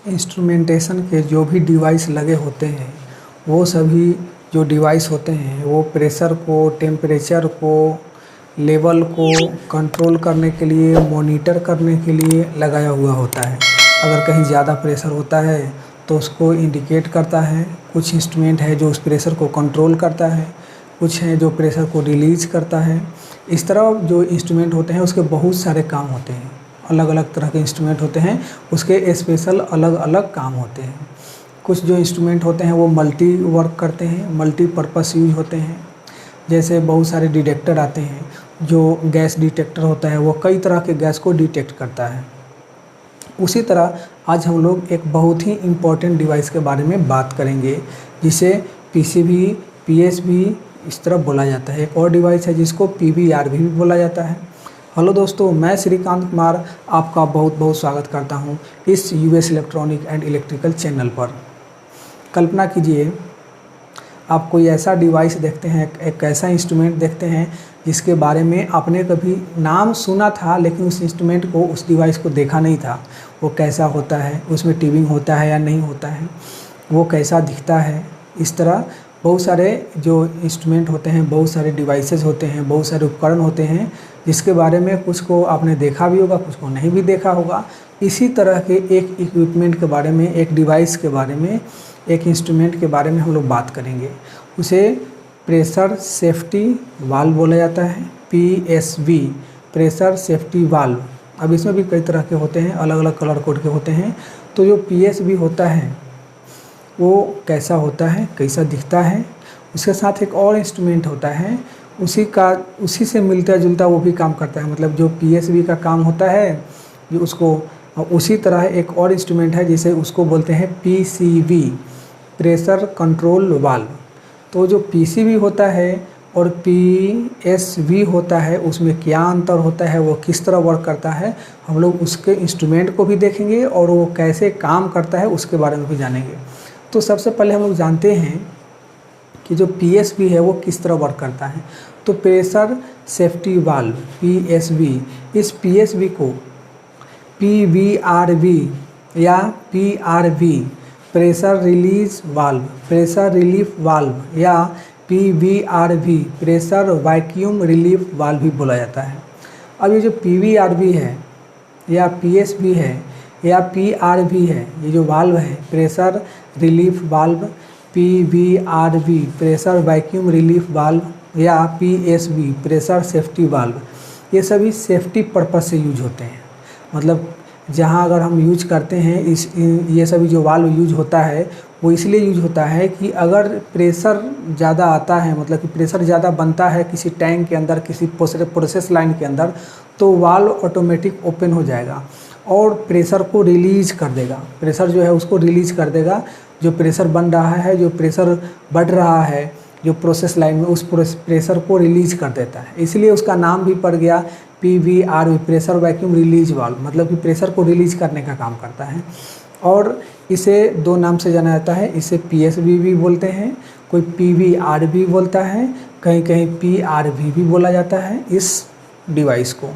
Instrumentation के जो भी डिवाइस लगे होते हैं वो सभी जो डिवाइस होते हैं वो प्रेशर को, टेम्परेचर को, लेवल को कंट्रोल करने के लिए, मॉनिटर करने के लिए लगाया हुआ होता है। अगर कहीं ज़्यादा प्रेशर होता है तो उसको इंडिकेट करता है। कुछ इंस्ट्रूमेंट है जो उस प्रेशर को कंट्रोल करता है, कुछ है जो प्रेशर को रिलीज करता है। इस तरह जो इंस्ट्रूमेंट होते हैं उसके बहुत सारे काम होते हैं। अलग अलग तरह के इंस्ट्रूमेंट होते हैं, उसके स्पेशल अलग अलग काम होते हैं। कुछ जो इंस्ट्रूमेंट होते हैं वो मल्टी वर्क करते हैं, मल्टीपर्पस यूज होते हैं। जैसे बहुत सारे डिटेक्टर आते हैं, जो गैस डिटेक्टर होता है वो कई तरह के गैस को डिटेक्ट करता है। उसी तरह आज हम लोग एक बहुत ही इम्पोर्टेंट डिवाइस के बारे में बात करेंगे जिसे पीसीबी, पीएसबी इस तरह बोला जाता है। एक और डिवाइस है जिसको पीवीआरबी भी बोला जाता है। हेलो दोस्तों, मैं श्रीकांत कुमार आपका बहुत बहुत स्वागत करता हूं इस US electronic and electrical channel पर। कल्पना कीजिए आप कोई ऐसा डिवाइस देखते हैं, एक ऐसा इंस्ट्रूमेंट देखते हैं जिसके बारे में आपने कभी नाम सुना था लेकिन उस इंस्ट्रूमेंट को, उस डिवाइस को देखा नहीं था। वो कैसा होता है, उसमें ट्यूबिंग होता है या नहीं होता है, वो कैसा दिखता है। इस तरह बहुत सारे जो इंस्ट्रूमेंट होते हैं, बहुत सारे डिवाइसेस होते हैं, बहुत सारे उपकरण होते हैं जिसके बारे में कुछ को आपने देखा भी होगा, कुछ को नहीं भी देखा होगा। इसी तरह के एक इक्विपमेंट के बारे में, एक डिवाइस के बारे में, एक इंस्ट्रूमेंट के बारे में हम लोग बात करेंगे। उसे प्रेशर सेफ्टी वाल्व बोला जाता है, पीएसवी, प्रेशर सेफ्टी वाल्व। अब इसमें भी कई तरह के होते हैं, अलग अलग कलर कोड के होते हैं। तो जो पीएसवी होता है वो कैसा होता है, कैसा दिखता है। उसके साथ एक और इंस्ट्रूमेंट होता है, उसी से मिलता जुलता वो भी काम करता है। मतलब जो पीएसवी का काम होता है जो उसको उसी तरह एक और इंस्ट्रूमेंट है जिसे उसको बोलते हैं पीसीवी, प्रेशर कंट्रोल वाल्व। तो जो पीसीवी होता है और पीएसवी होता है उसमें क्या अंतर होता है, वो किस तरह वर्क करता है, हम लोग उसके इंस्ट्रूमेंट को भी देखेंगे और वो कैसे काम करता है उसके बारे में भी जानेंगे। तो सबसे पहले हम लोग जानते हैं कि जो पीएसवी है वो किस तरह वर्क करता है। तो प्रेशर सेफ्टी वाल्व पीएसवी, इस पीएसवी को पीवीआरवी या PRV, pressure release valve, pressure relief valve या पीवीआरवी, प्रेशर वैक्यूम रिलीफ वाल्व भी बोला जाता है। अब ये जो पीवीआरवी है या पीएसवी है या पीआरवी है, ये जो वाल्व है pressure relief valve, PVRV pressure vacuum relief valve या पीएसवी प्रेशर सेफ्टी वाल्व, ये सभी सेफ्टी पर्पस से यूज होते हैं। मतलब जहाँ अगर हम यूज करते हैं ये सभी जो वाल्व यूज होता है वो इसलिए यूज होता है कि अगर प्रेशर ज़्यादा आता है, मतलब कि प्रेशर ज़्यादा बनता है किसी टैंक के अंदर, किसी प्रोसेस लाइन के अंदर, तो वाल्व ऑटोमेटिक ओपन हो जाएगा और प्रेशर को रिलीज कर देगा। प्रेशर जो है उसको रिलीज कर देगा। जो प्रेशर बन रहा है, जो प्रेशर बढ़ रहा है जो प्रोसेस लाइन में, उस प्रेशर को रिलीज कर देता है। इसलिए उसका नाम भी पड़ गया पीवीआरवी, प्रेशर वैक्यूम रिलीज वाल्व, मतलब कि प्रेशर को रिलीज करने का काम करता है। और इसे दो नाम से जाना जाता है, इसे पीएसवी भी बोलते हैं, कोई पीवीआरवी बोलता है, कहीं कहीं पीआरवी भी बोला जाता है इस डिवाइस को।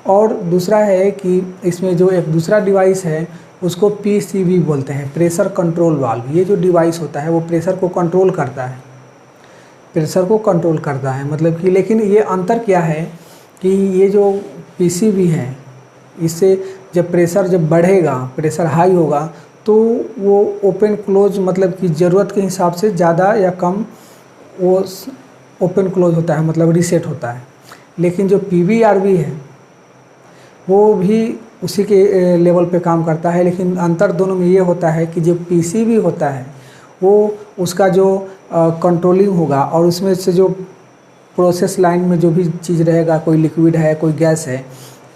और दूसरा है कि इसमें जो एक दूसरा डिवाइस है उसको पीसीवी बोलते हैं, प्रेशर कंट्रोल वाल्व। ये जो डिवाइस होता है वो प्रेशर को कंट्रोल करता है, प्रेशर को कंट्रोल करता है। मतलब कि लेकिन ये अंतर क्या है कि ये जो पीसीवी है इससे जब प्रेशर जब बढ़ेगा, प्रेशर हाई होगा तो वो ओपन क्लोज, मतलब कि ज़रूरत के हिसाब से ज़्यादा या कम वो ओपन क्लोज होता है, मतलब रीसेट होता है। लेकिन जो पीवीआरवी है वो भी उसी के लेवल पे काम करता है, लेकिन अंतर दोनों में ये होता है कि जो पीसीवी होता है वो उसका जो कंट्रोलिंग होगा और उसमें से जो प्रोसेस लाइन में जो भी चीज़ रहेगा, कोई लिक्विड है, कोई गैस है,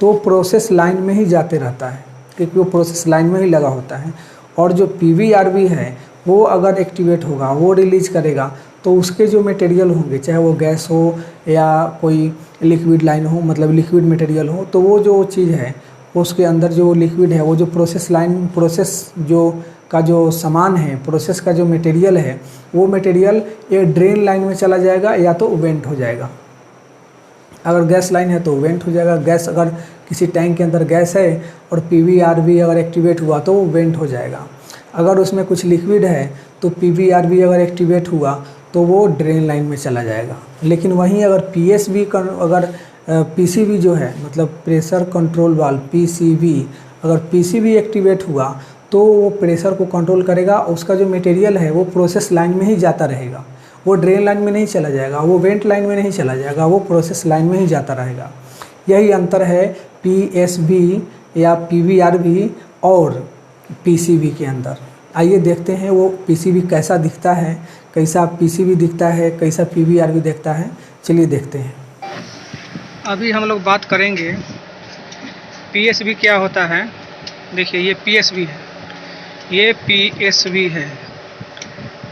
तो प्रोसेस लाइन में ही जाते रहता है क्योंकि वो प्रोसेस लाइन में ही लगा होता है। और जो पीवीआरवी है वो अगर एक्टिवेट होगा, वो रिलीज करेगा, तो उसके जो मटेरियल होंगे, चाहे वो गैस हो या कोई लिक्विड लाइन हो, मतलब लिक्विड मटेरियल हो, तो वो जो चीज़ है उसके अंदर जो लिक्विड है, वो जो प्रोसेस लाइन, प्रोसेस जो का जो सामान है, प्रोसेस का जो मटेरियल है, वो मटेरियल एक ड्रेन लाइन में चला जाएगा या तो वेंट हो जाएगा। अगर गैस लाइन है तो वेंट हो जाएगा, गैस अगर किसी टैंक के अंदर गैस है और PVRV अगर एक्टिवेट हुआ तो वो वेंट हो जाएगा। अगर उसमें कुछ लिक्विड है तो PVRV अगर एक्टिवेट हुआ तो वो ड्रेन लाइन में चला जाएगा। लेकिन वहीं अगर अगर PCV जो है मतलब प्रेशर कंट्रोल वाल्व PCV, अगर PCV एक्टिवेट हुआ तो वो प्रेशर को कंट्रोल करेगा, उसका जो मटेरियल है वो प्रोसेस लाइन में ही जाता रहेगा, वो ड्रेन लाइन में नहीं चला जाएगा, वो वेंट लाइन में नहीं चला जाएगा, वो प्रोसेस लाइन में ही जाता रहेगा। यही अंतर है PSV या PVRV और PCV के अंदर। आइए देखते हैं वो PCV कैसा दिखता है, कैसा PCV दिखता है, कैसा PVRV दिखता है। चलिए देखते हैं। अभी हम लोग बात करेंगे PSV क्या होता है। देखिए ये PSV है, ये PSV है,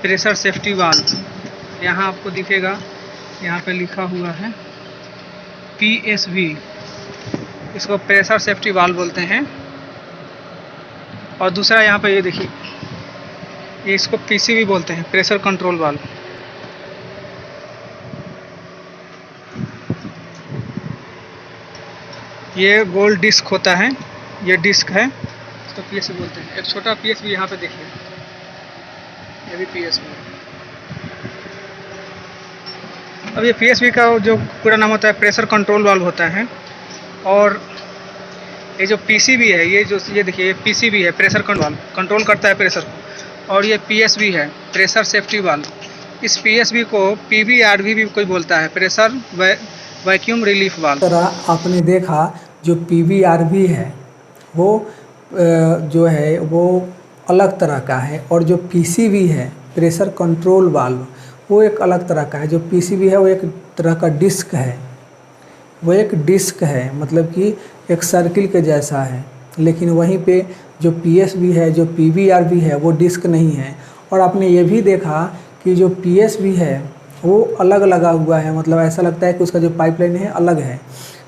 प्रेशर सेफ्टी वाल्व। यहाँ आपको दिखेगा, यहाँ पे लिखा हुआ है PSV, इसको प्रेशर सेफ्टी वाल्व बोलते हैं। और दूसरा यहाँ पे ये देखिए, ये इसको PCV बोलते हैं, प्रेशर कंट्रोल वाल्व। ये गोल डिस्क होता है, ये डिस्क है, इसको PSV बोलते हैं। एक छोटा PSV यहाँ पे देखिए, ये भी PSV है। अब ये PSV का जो पूरा नाम होता है प्रेशर कंट्रोल वाल्व होता है। और ये जो PCV है, ये देखिए, ये PCV है, प्रेशर कंट्रोल करता है प्रेशर को। और ये PSV है, प्रेशर सेफ्टी वाल्व। इस PSV को PVRV भी कोई बोलता है, प्रेशर वैक्यूम रिलीफ वाल्व। तरह आपने देखा जो PVRV है वो जो है वो अलग तरह का है, और जो PCV है प्रेशर कंट्रोल वाल्व वो एक अलग तरह का है। जो PCV है वो एक तरह का डिस्क है, वो एक डिस्क है, मतलब कि एक सर्किल के जैसा है। लेकिन वहीं पे जो PSV है, जो PVRV है, वो डिस्क नहीं है। और आपने ये भी देखा कि जो PSV है वो अलग लगा हुआ है, मतलब ऐसा लगता है कि उसका जो पाइपलाइन है अलग है,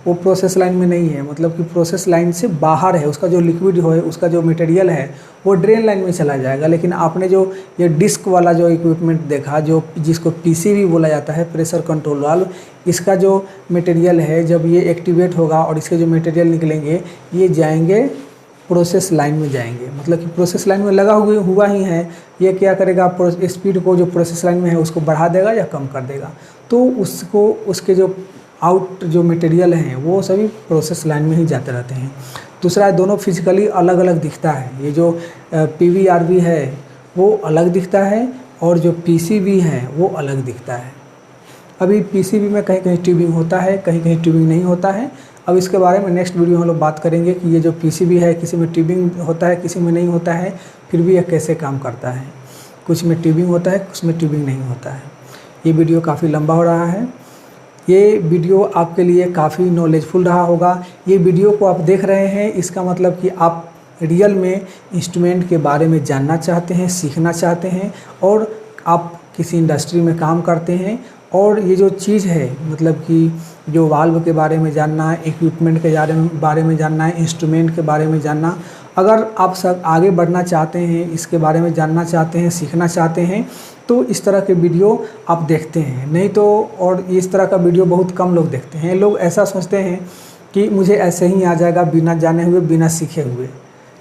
वो प्रोसेस लाइन में नहीं है, मतलब कि प्रोसेस लाइन से बाहर है। उसका जो लिक्विड है, उसका जो मटेरियल है वो ड्रेन लाइन में चला जाएगा। लेकिन आपने जो ये डिस्क वाला जो इक्विपमेंट देखा, जो जिसको PCV बोला जाता है, प्रेशर कंट्रोल वाल्व, इसका जो मटेरियल है जब ये एक्टिवेट होगा और इसके जो मटेरियल निकलेंगे ये जाएंगे प्रोसेस लाइन में जाएंगे, मतलब कि प्रोसेस लाइन में लगा हुआ ही है। ये क्या करेगा, स्पीड को जो प्रोसेस लाइन में है उसको बढ़ा देगा या कम कर देगा, तो उसको उसके जो आउट जो मटेरियल हैं वो सभी प्रोसेस लाइन में ही जाते रहते हैं। दूसरा है, दोनों फिजिकली अलग अलग दिखता है। ये जो PVRV है वो अलग दिखता है और जो PCV है वो अलग दिखता है। अभी PCV में कहीं कहीं ट्यूबिंग होता है, कहीं कहीं ट्यूबिंग नहीं होता है। अब इसके बारे में नेक्स्ट वीडियो में हम लोग बात करेंगे कि ये जो PCV है किसी में ट्यूबिंग होता है, किसी में नहीं होता है, फिर भी यह कैसे काम करता है। कुछ में ट्यूबिंग होता है, कुछ में ट्यूबिंग नहीं होता है। ये वीडियो काफ़ी लंबा हो रहा है, ये वीडियो आपके लिए काफ़ी नॉलेजफुल रहा होगा। ये वीडियो को आप देख रहे हैं, इसका मतलब कि आप रियल में इंस्ट्रूमेंट के बारे में जानना चाहते हैं, सीखना चाहते हैं, और आप किसी इंडस्ट्री में काम करते हैं। और ये जो चीज़ है, मतलब कि जो वाल्व के बारे में जानना, इक्विपमेंट के बारे में जानना है, इंस्ट्रूमेंट के बारे में जानना, अगर आप सब आगे बढ़ना चाहते हैं, इसके बारे में जानना चाहते हैं, सीखना चाहते हैं, तो इस तरह के वीडियो आप देखते हैं। नहीं तो और इस तरह का वीडियो बहुत कम लोग देखते हैं। लोग ऐसा सोचते हैं कि मुझे ऐसे ही आ जाएगा बिना जाने हुए, बिना सीखे हुए,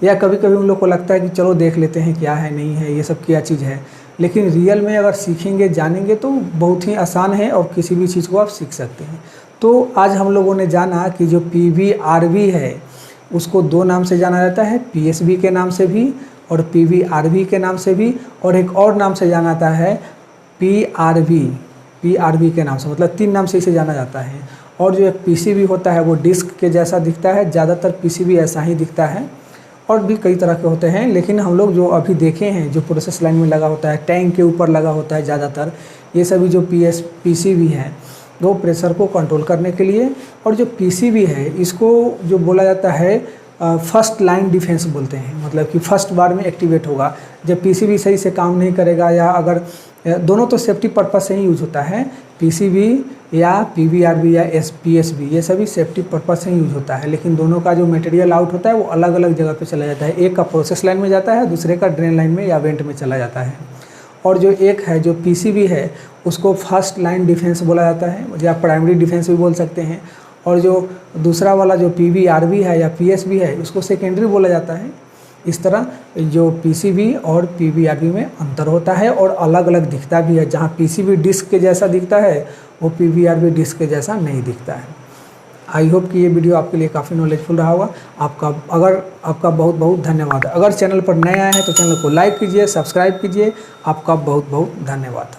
या कभी कभी उन लोग को लगता है कि चलो देख लेते हैं क्या है, नहीं है, ये सब क्या चीज़ है। लेकिन रियल में अगर सीखेंगे, जानेंगे तो बहुत ही आसान है और किसी भी चीज़ को आप सीख सकते हैं। तो आज हम लोगों ने जाना कि जो PVRV है उसको दो नाम से जाना जाता है, PSV के नाम से भी और PVRV के नाम से भी, और एक और नाम से जाना जाता है PRV के नाम से, मतलब 3 नाम से इसे जाना जाता है। और जो एक PCV होता है वो डिस्क के जैसा दिखता है, ज़्यादातर PCV ऐसा ही दिखता है, और भी कई तरह के होते हैं। लेकिन हम लोग जो अभी देखे हैं, जो प्रोसेस लाइन में लगा होता है, टैंक के ऊपर लगा होता है ज़्यादातर, ये सभी जो PCV है वो प्रेशर को कंट्रोल करने के लिए। और जो PCV है इसको जो बोला जाता है फर्स्ट लाइन डिफेंस बोलते हैं, मतलब कि फर्स्ट बार में एक्टिवेट होगा। जब PCV सही से काम नहीं करेगा, या अगर दोनों तो सेफ्टी पर्पस से ही यूज होता है, PCV या PVRV या PSV, ये सभी सेफ्टी पर्पस से ही यूज होता है। लेकिन दोनों का जो मटेरियल आउट होता है वो अलग अलग जगह पे चला जाता है। एक का प्रोसेस लाइन में जाता है, दूसरे का ड्रेन लाइन में या वेंट में चला जाता है। और जो एक है जो पीसीबी है उसको फर्स्ट लाइन डिफेंस बोला जाता है या प्राइमरी डिफेंस भी बोल सकते हैं, और जो दूसरा वाला जो पीवीआरबी है या पीएसबी है उसको सेकेंडरी बोला जाता है। इस तरह जो पीसीबी और पीवीआरबी में अंतर होता है और अलग अलग दिखता भी है। जहाँ पीसीबी डिस्क के जैसा दिखता है वो पीवीआरबी डिस्क के जैसा नहीं दिखता है। आई होप कि ये वीडियो आपके लिए काफ़ी नॉलेजफुल रहा होगा। आपका बहुत बहुत धन्यवाद। अगर चैनल पर नए आए हैं तो चैनल को लाइक कीजिए, सब्सक्राइब कीजिए। आपका बहुत बहुत धन्यवाद।